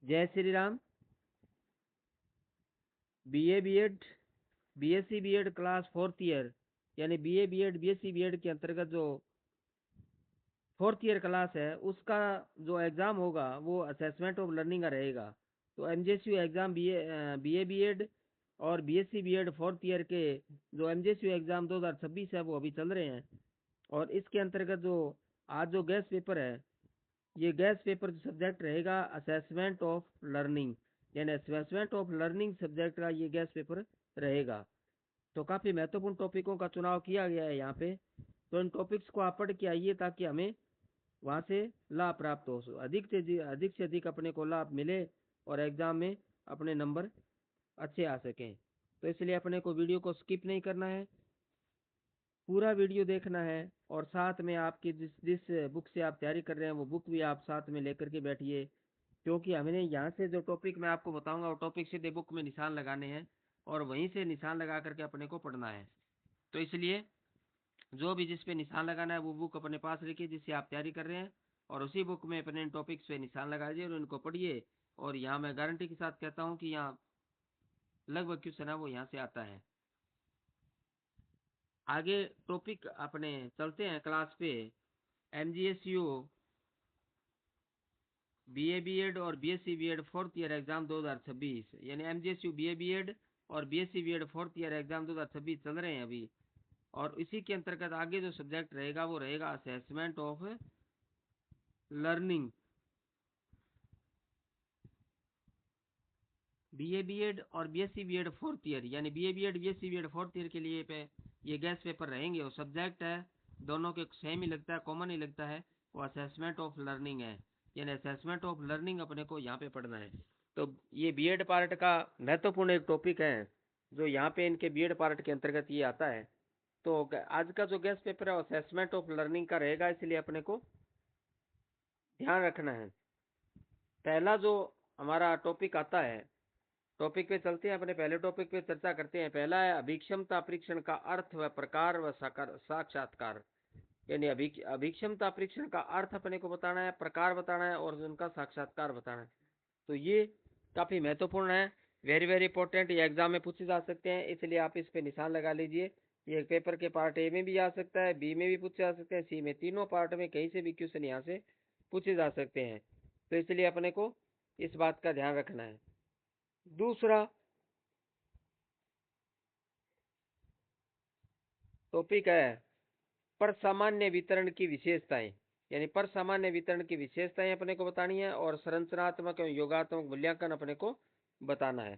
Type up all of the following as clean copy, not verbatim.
जय Shri Ram. BA BEd BSc BEd class 4th year यानी BA BEd BSc BEd के अंतर्गत जो 4th ईयर क्लास है उसका जो एग्ज़ाम होगा वो असेसमेंट ऑफ लर्निंग का रहेगा। तो एमजेएसयू एग्ज़ाम बीए बीएड और बीएससी बीएड 4th ईयर के जो एमजेएसयू एग्ज़ाम 2026 है वो अभी चल रहे हैं। और इसके अंतर्गत जो आज जो गेस्ट पेपर है, ये गेस्ट पेपर सब्जेक्ट रहेगा असेसमेंट ऑफ लर्निंग, यानी असेसमेंट ऑफ लर्निंग सब्जेक्ट का ये गेस्ट पेपर रहेगा। तो काफ़ी महत्वपूर्ण टॉपिकों का चुनाव किया गया है यहाँ पे। तो इन टॉपिक्स को आप पढ़ के आइए ताकि हमें वहाँ से लाभ प्राप्त हो, अधिक से अधिक अपने को लाभ मिले और एग्ज़ाम में अपने नंबर अच्छे आ सकें। तो इसलिए अपने को वीडियो को स्किप नहीं करना है, पूरा वीडियो देखना है। और साथ में आपकी जिस जिस बुक से आप तैयारी कर रहे हैं वो बुक भी आप साथ में लेकर के बैठिए, क्योंकि हमने यहाँ से जो टॉपिक मैं आपको बताऊंगा वो टॉपिक सीधे बुक में निशान लगाने हैं और वहीं से निशान लगा करके अपने को पढ़ना है। तो इसलिए जो भी जिस पे निशान लगाना है वो बुक अपने पास रखिए जिससे आप तैयारी कर रहे हैं, और उसी बुक में अपने टॉपिक्स पे निशान लगा दीजिए और उनको पढ़िए। और यहाँ मैं गारंटी के साथ कहता हूँ कि यहाँ लगभग क्वेश्चन है वो यहाँ से आता है। आगे टॉपिक अपने चलते हैं क्लास पे। एमजीएसयू बीए बीएड और BSc BEd 4th year exam 2026, यानी एमजीएसयू बीए बीएड और BSc BEd 4th year exam 2026 चल रहे हैं अभी। और इसी के अंतर्गत आगे जो सब्जेक्ट रहेगा वो रहेगा assessment of learning. BA BEd और बीएससी बीएड 4th ईयर, यानी BA BEd BSc BEd 4th year के लिए ये गेस्ट पेपर रहेंगे। और सब्जेक्ट है दोनों के सेम ही लगता है, कॉमन ही लगता है, वो असेसमेंट ऑफ लर्निंग है। यानी असेसमेंट ऑफ लर्निंग अपने को यहाँ पे पढ़ना है। तो ये बीएड पार्ट का महत्वपूर्ण एक टॉपिक है जो यहाँ पे इनके बीएड पार्ट के अंतर्गत ये आता है। तो आज का जो गेस्ट पेपर है असेसमेंट ऑफ लर्निंग का रहेगा, इसलिए अपने को ध्यान रखना है। पहला जो हमारा टॉपिक आता है, टॉपिक पे चलते हैं, अपने पहले टॉपिक पे चर्चा करते हैं। पहला है अभिक्षमता परीक्षण का अर्थ व प्रकार व साक्षात्कार। यानी अभिक्षमता परीक्षण का अर्थ अपने को बताना है, प्रकार बताना है और उनका साक्षात्कार बताना है। तो ये काफी महत्वपूर्ण है, वेरी वेरी इंपॉर्टेंट। ये एग्जाम में पूछे जा सकते हैं, इसलिए आप इस पे निशान लगा लीजिए। ये पेपर के पार्ट ए में भी आ सकता है, बी में भी पूछे जा सकते हैं, सी में, तीनों पार्ट में कहीं से भी क्वेश्चन यहाँ से पूछे जा सकते हैं। तो इसलिए अपने को इस बात का ध्यान रखना है। दूसरा टॉपिक है पर सामान्य वितरण की विशेषताएं। यानी पर सामान्य वितरण की विशेषताएं अपने को बतानी है और संरचनात्मक एवं योगात्मक मूल्यांकन अपने को बताना है।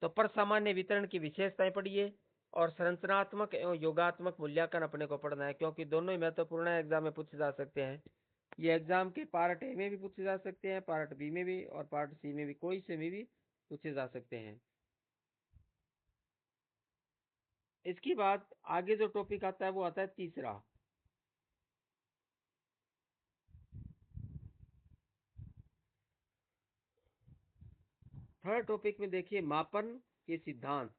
तो पर सामान्य वितरण की विशेषताएं पढ़िए और संरचनात्मक एवं योगात्मक मूल्यांकन अपने को पढ़ना है, क्योंकि दोनों ही महत्वपूर्ण है, एग्जाम में पूछे जा सकते हैं। ये एग्जाम के पार्ट ए में भी पूछे जा सकते हैं, पार्ट बी में भी और पार्ट सी में भी, कोई से में भी पूछे जा सकते हैं। इसके बाद आगे जो टॉपिक आता है वो आता है तीसरा। थर्ड टॉपिक में देखिए मापन के सिद्धांत,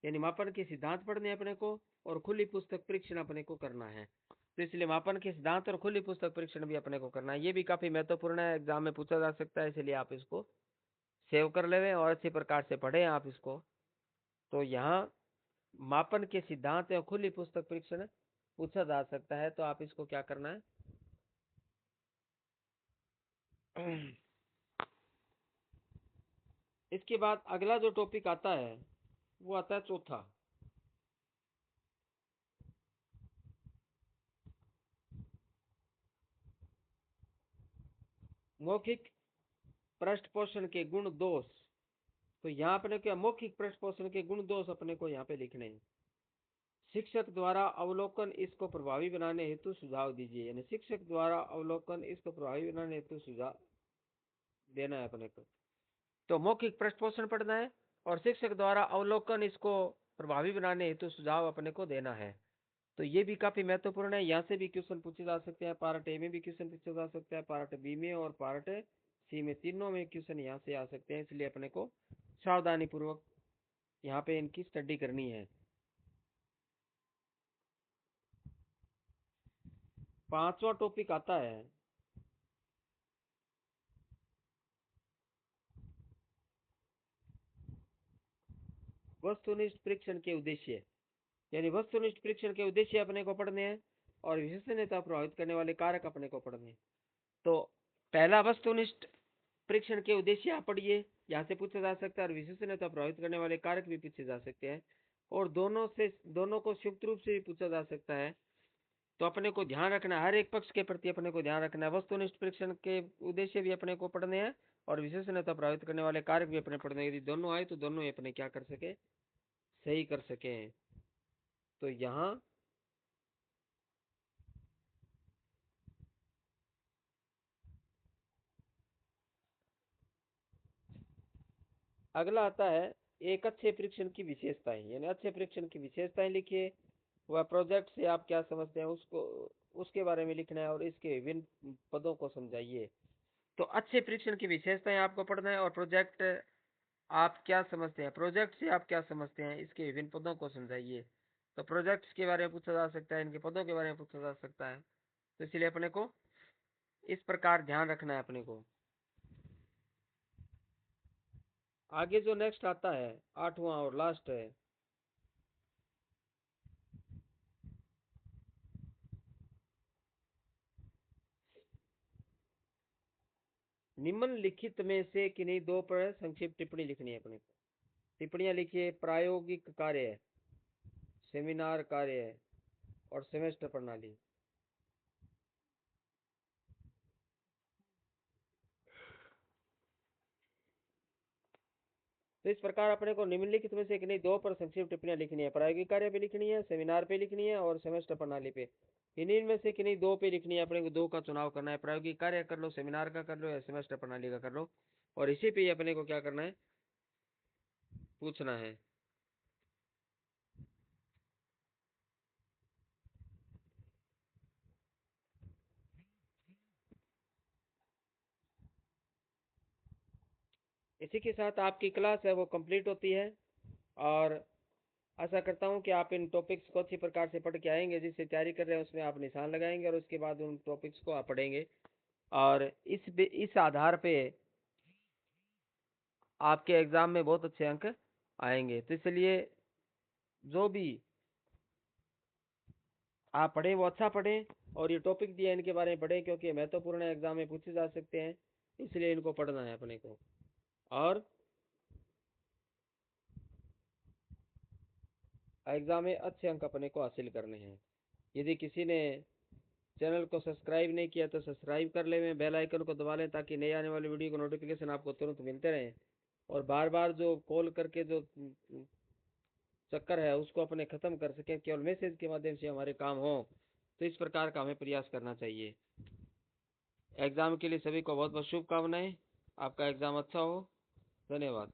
यानी मापन के सिद्धांत पढ़ने अपने को और खुली पुस्तक परीक्षण अपने को करना है। तो इसलिए मापन के सिद्धांत और खुली पुस्तक परीक्षण भी अपने को करना है। ये भी काफी महत्वपूर्ण है, एग्जाम में पूछा जा सकता है, इसलिए आप इसको सेव कर ले और अच्छी प्रकार से पढ़े आप इसको। तो यहाँ मापन के सिद्धांत और खुली पुस्तक परीक्षण पूछा जा सकता है, तो आप इसको क्या करना है। इसके बाद अगला जो टॉपिक आता है वो आता है चौथा। मौखिक पृष्ठ पोषण के गुण दोष। तो यहाँ अपने क्या मौखिक पृष्ठ पोषण के गुण दोष अपने को यहाँ पे लिखने हैं। शिक्षक द्वारा अवलोकन इसको प्रभावी बनाने हेतु सुझाव दीजिए, यानी शिक्षक द्वारा अवलोकन इसको प्रभावी बनाने हेतु सुझाव देना है अपने को। तो मौखिक पृष्ठ पोषण पढ़ना है और शिक्षक द्वारा अवलोकन इसको प्रभावी बनाने हेतु सुझाव अपने को देना है। तो ये भी काफी महत्वपूर्ण है, यहाँ से भी क्वेश्चन पूछे जा सकते हैं, पार्ट ए में भी क्वेश्चन पूछे जा सकता है, पार्ट बी में और पार्ट सी में, तीनों में क्वेश्चन यहाँ से आ सकते हैं। इसलिए अपने को सावधानी पूर्वक यहाँ पे इनकी स्टडी करनी है। पांचवा टॉपिक आता है वस्तुनिष्ठ परीक्षण के उद्देश्य, यानी वस्तुनिष्ठ परीक्षण के उद्देश्य अपने को पढ़ने हैं और विश्वसनीयता प्रभावित करने वाले कारक अपने को पढ़ने हैं। तो पहला वस्तुनिष्ठ परीक्षण के उद्देश्य आप पढ़िए, यहाँ से पूछा जा सकता है, और विश्वसनीयता प्रभावित करने वाले कारक भी पूछे जा सकते हैं, और दोनों को संयुक्त रूप से भी पूछा जा सकता है। तो अपने को ध्यान रखना, हर एक पक्ष के प्रति अपने को ध्यान रखना है। वस्तुनिष्ठ परीक्षण के उद्देश्य भी अपने को पढ़ने हैं और विश्वसनीयता प्रभावित करने वाले कारक भी अपने पढ़ने हैं। यदि दोनों आए तो दोनों ही अपने क्या कर सके, सही कर सके। तो यहाँ अगला आता है एक अच्छे परीक्षण की विशेषताएं, यानी अच्छे परीक्षण की विशेषताएं लिखिए। वह प्रोजेक्ट से आप क्या समझते हैं उसको, उसके बारे में लिखना है और इसके विभिन्न पदों को समझाइए। तो अच्छे परीक्षण की विशेषताएं आपको पढ़ना है और प्रोजेक्ट आप क्या समझते हैं, प्रोजेक्ट से आप क्या समझते हैं, इसके विभिन्न पदों को समझाइए। तो प्रोजेक्ट्स के बारे में पूछा जा सकता है, इनके पदों के बारे में पूछा जा सकता है। तो इसलिए अपने को इस प्रकार ध्यान रखना है अपने को। आगे जो नेक्स्ट आता है 8वां और लास्ट है, निम्नलिखित में से किन्हीं दो पर संक्षिप्त टिप्पणी लिखनी है अपने को। टिप्पणियां लिखिए, प्रायोगिक कार्य, सेमिनार कार्य और सेमेस्टर प्रणाली। तो इस प्रकार अपने को निम्नलिखित में से किन्हीं दो पर संक्षिप्त टिप्पणियां लिखनी है। प्रायोगिक कार्य पे लिखनी है, सेमिनार पे लिखनी है और सेमेस्टर प्रणाली पे। इन्हीं में से किन्हीं दो पे लिखनी है, अपने को दो का चुनाव करना है। प्रायोगिक कार्य कर लो, सेमिनार का कर लो या सेमेस्टर प्रणाली का कर लो, और इसी पे ही अपने को क्या करना है, पूछना है। इसी के साथ आपकी क्लास है वो कंप्लीट होती है, और आशा करता हूँ कि आप इन टॉपिक्स को अच्छी प्रकार से पढ़ के आएंगे। जिससे तैयारी कर रहे हैं उसमें आप निशान लगाएंगे और उसके बाद उन टॉपिक्स को आप पढ़ेंगे, और इस आधार पे आपके एग्जाम में बहुत अच्छे अंक आएंगे। तो इसलिए जो भी आप पढ़ें वो अच्छा पढ़ें, और ये टॉपिक दिए इनके बारे में पढ़ें, क्योंकि महत्वपूर्ण एग्जाम में पूछे जा सकते हैं, इसलिए इनको पढ़ना है अपने को। और एग्जाम में अच्छे अंक अपने को हासिल करने हैं। यदि किसी ने चैनल को सब्सक्राइब नहीं किया तो सब्सक्राइब कर ले, बेल आइकन को दबा लें, ताकि नई आने वाली वीडियो को नोटिफिकेशन आपको तुरंत मिलते रहें। और बार बार जो कॉल करके जो चक्कर है उसको अपने ख़त्म कर सकें, केवल मैसेज के माध्यम से हमारे काम हो। तो इस प्रकार का हमें प्रयास करना चाहिए। एग्ज़ाम के लिए सभी को बहुत बहुत शुभकामनाएं। आपका एग्ज़ाम अच्छा हो। धन्यवाद।